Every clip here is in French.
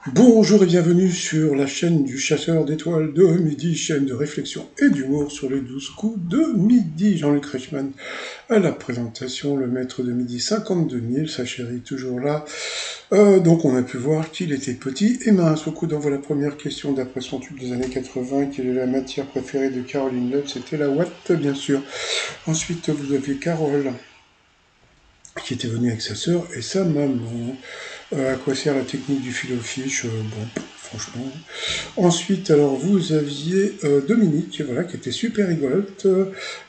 Bonjour et bienvenue sur la chaîne du chasseur d'étoiles de midi, chaîne de réflexion et d'humour sur les 12 coups de midi. Jean-Luc Reichmann à la présentation, le maître de midi 52 000, sa chérie toujours là. Donc on a pu voir qu'il était petit et mince. Au coup d'envoi, la première question d'après son tube des années 80, quelle est la matière préférée de Caroline Love? C'était la Watt, bien sûr. Ensuite, vous aviez Carole, qui était venue avec sa sœur et sa maman. À quoi sert la technique du fil au fiche? Bon, franchement. Ensuite, alors, vous aviez Dominique, voilà, qui était super rigolote,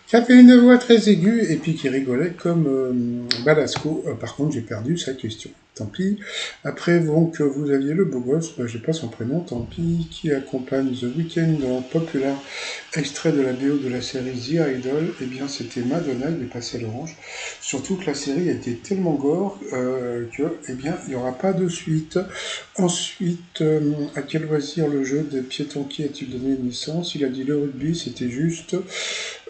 qui avait une voix très aiguë, et puis qui rigolait comme Balasco. Par contre, j'ai perdu sa question. Tant pis. Après, donc, vous aviez le beau gosse, j'ai pas son prénom, tant pis, qui accompagne The Weeknd dans Popular, extrait de la BO de la série The Idol. Eh bien, c'était Madonna, il est passé à l'orange. Surtout que la série a été tellement gore que, eh bien, il n'y aura pas de suite. Ensuite, à quel loisir le jeu de Pietonki a-t-il donné naissance? Il a dit le rugby, c'était juste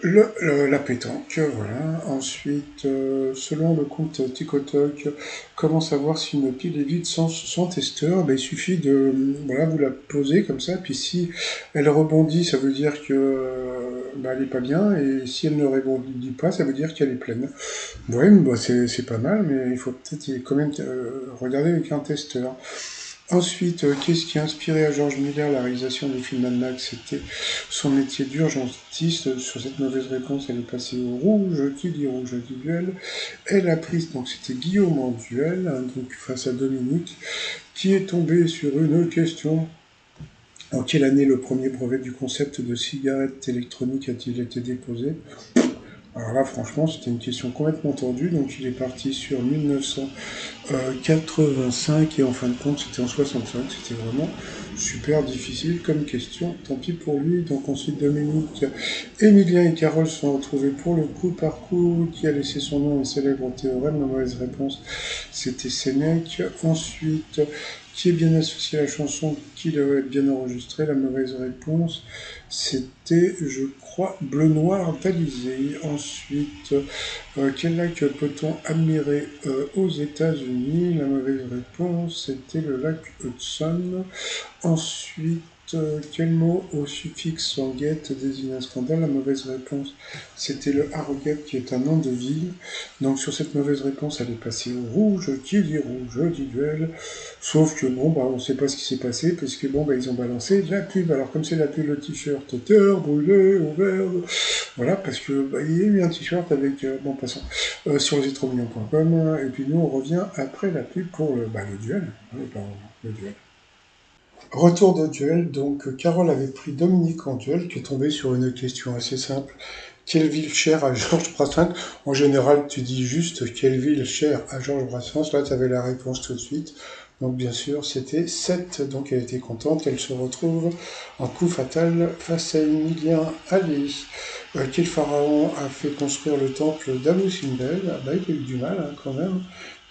la pétanque, voilà. Ensuite, selon le compte Ticotoc, comment savoir si une pile est vide sans testeur? Ben, il suffit de voilà, vous la poser comme ça, puis si elle rebondit, ça veut dire que ben, elle est pas bien, et si elle ne rebondit pas, ça veut dire qu'elle est pleine. Ouais, bah, c'est pas mal, mais il faut peut-être quand même regarder avec un testeur. Ensuite, qu'est-ce qui a inspiré à George Miller la réalisation du film Mad Max? C'était son métier d'urgentiste. Sur cette mauvaise réponse, elle est passée au rouge. Qui dit rouge dit duel. Elle a pris, donc c'était Guillaume en duel, hein, donc face à Dominique, qui est tombé sur une question. En quelle année le premier brevet du concept de cigarette électronique a-t-il été déposé? Alors là, franchement, c'était une question complètement tordue, donc il est parti sur 1985 et en fin de compte, c'était en 65. C'était vraiment super difficile comme question. Tant pis pour lui. Donc ensuite, Dominique, Emilien et Carole sont retrouvés pour le coup par coup. Qui a laissé son nom au célèbre théorème? La mauvaise réponse, c'était Sénèque. Ensuite, qui est bien associé à la chanson? Qui doit être bien enregistré? La mauvaise réponse, c'était, je crois, Bleu Noir d'Alizé. Ensuite, quel lac peut-on admirer aux États-Unis? La mauvaise réponse, c'était le lac Hudson. Ensuite, quel mot au suffixe sanguette désigne un scandale? La mauvaise réponse, c'était le Harrogate, qui est un nom de ville. Donc sur cette mauvaise réponse, elle est passée au rouge. Qui dit rouge dit duel. Sauf que bon, bah, on ne sait pas ce qui s'est passé, parce que bon, bah, ils ont balancé de la pub. Alors comme c'est la pub, le t-shirt terre brûlé au vert. Voilà, parce que bah, il y a eu un t-shirt avec, bon, passons, sur lesettromignons.com. Et puis nous, on revient après la pub pour le duel. Oui, pardon, le duel. Retour de duel, donc Carole avait pris Dominique en duel, qui est tombé sur une question assez simple. Quelle ville chère à Georges Brassens? En général, tu dis juste quelle ville chère à Georges Brassens. Là, tu avais la réponse tout de suite. Donc, bien sûr, c'était 7. Donc, elle était contente. Elle se retrouve en coup fatal face à Emilien Allais. Quel pharaon a fait construire le temple d'Abu Simbel? Ah bah, il a eu du mal, hein, quand même.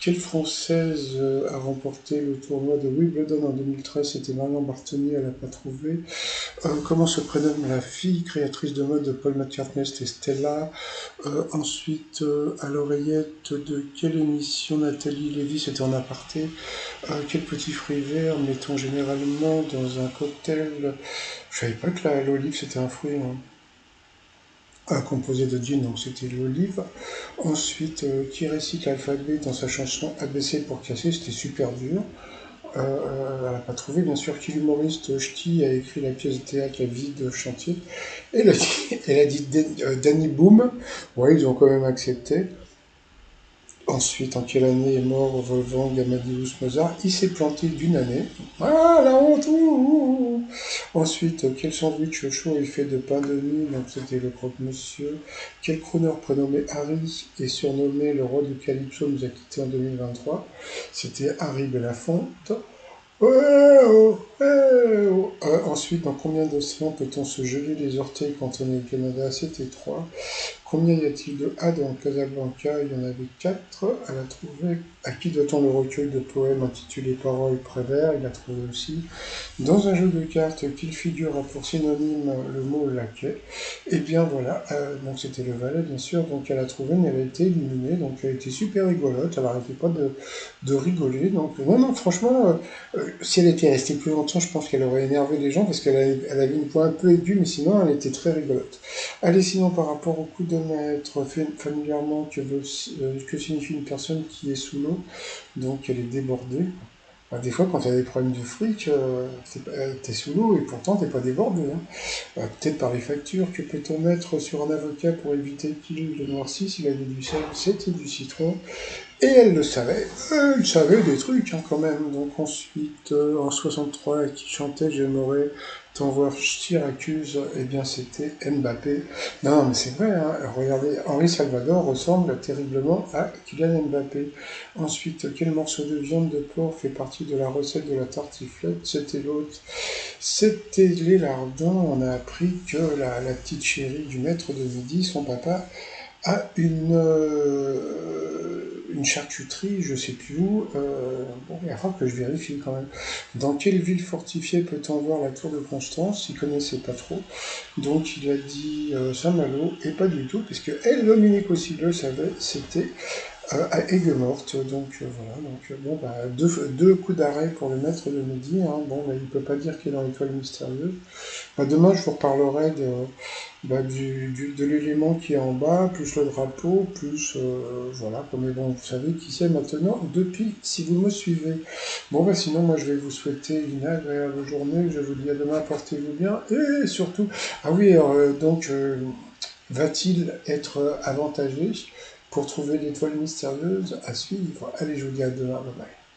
Quelle Française a remporté le tournoi de Wimbledon en 2013? C'était Marion Bartoli, elle n'a pas trouvé. Comment se prénomme la fille créatrice de mode de Paul McCartney? C'était Stella. Ensuite, à l'oreillette de quelle émission Nathalie Lévy? C'était en aparté. Quel petit fruit vert mettons généralement dans un cocktail? Je savais pas que l'olive c'était un fruit, hein. Composé de gin, donc c'était l'olive. Ensuite, qui récite l'alphabet dans sa chanson ABC pour casser? C'était super dur. Elle n'a pas trouvé, bien sûr, qui l'humoriste Ch'ti a écrit la pièce de théâtre La vie de chantier. Elle a dit Danny Boom. Ouais, ils ont quand même accepté. Ensuite, en quelle année est mort Wolfgang Amadeus Mozart? Il s'est planté d'une année. Ah, la honte! Ensuite, quel sandwich chaud est fait de pain de mie? Donc, c'était le croque-monsieur. Quel crooner prénommé Harry et surnommé le roi du Calypso nous a quittés en 2023? C'était Harry Belafonte. Ouais, oh, ouais, oh. Ensuite, dans combien d'océans peut-on se geler les orteils quand on est au Canada? C'était 3. Combien y a-t-il de A dans Casablanca? Il y en avait 4. Elle a trouvé. À qui doit-on le recueil de poèmes intitulé Paroles Prévert? Il a trouvé aussi. Dans un jeu de cartes, qu'il figure a pour synonyme le mot laquais? Eh bien voilà, donc c'était le valet bien sûr, donc elle a trouvé, mais elle a été éliminée, donc elle était super rigolote, elle n'arrêtait pas de rigoler, donc non, franchement, si elle était restée plus longtemps, je pense qu'elle aurait énervé les gens, parce qu'elle avait une voix un peu aiguë, mais sinon elle était très rigolote. Allez, sinon par rapport au coup de maître, familièrement, que signifie une personne qui est sous l'eau? Donc elle est débordée. Bah, des fois, quand tu as des problèmes de fric, t'es sous l'eau et pourtant t'es pas débordé, hein. Peut-être par les factures. Que peut-on mettre sur un avocat pour éviter qu'il le noircisse? Il avait du sel, c'était du citron. Et elle le savait. Elle savait des trucs, hein, quand même. Donc ensuite, en 63, qui chantait J'aimerais t'envoyer Syracuse, eh bien c'était Mbappé. Non, mais c'est vrai, hein, regardez, Henri Salvador ressemble terriblement à Kylian Mbappé. Ensuite, quel morceau de viande de porc fait partie de la recette de la tartiflette? C'était l'autre. C'était les lardons. On a appris que la petite chérie du maître de midi, son papa, a une charcuterie, je sais plus où. Bon, il va falloir que je vérifie quand même. Dans quelle ville fortifiée peut-on voir la tour de Constance? Il connaissait pas trop. Donc il a dit Saint-Malo, et pas du tout, puisque elle, Dominique aussi le savait, c'était à Aigues-Mortes. Donc voilà, donc bon, bah, deux coups d'arrêt pour le maître de midi. Hein. Bon, bah, il peut pas dire qu'il est dans l'étoile mystérieuse. Bah, demain, je vous reparlerai de l'élément qui est en bas, plus le drapeau, plus voilà, comme bon, vous savez qui c'est maintenant, depuis, si vous me suivez. Bon, bah sinon, moi je vais vous souhaiter une agréable journée, je vous dis à demain, portez-vous bien, et surtout, ah oui, va-t-il être avantagé pour trouver l'étoile mystérieuse à suivre? Allez, je vous dis à demain, bye bye.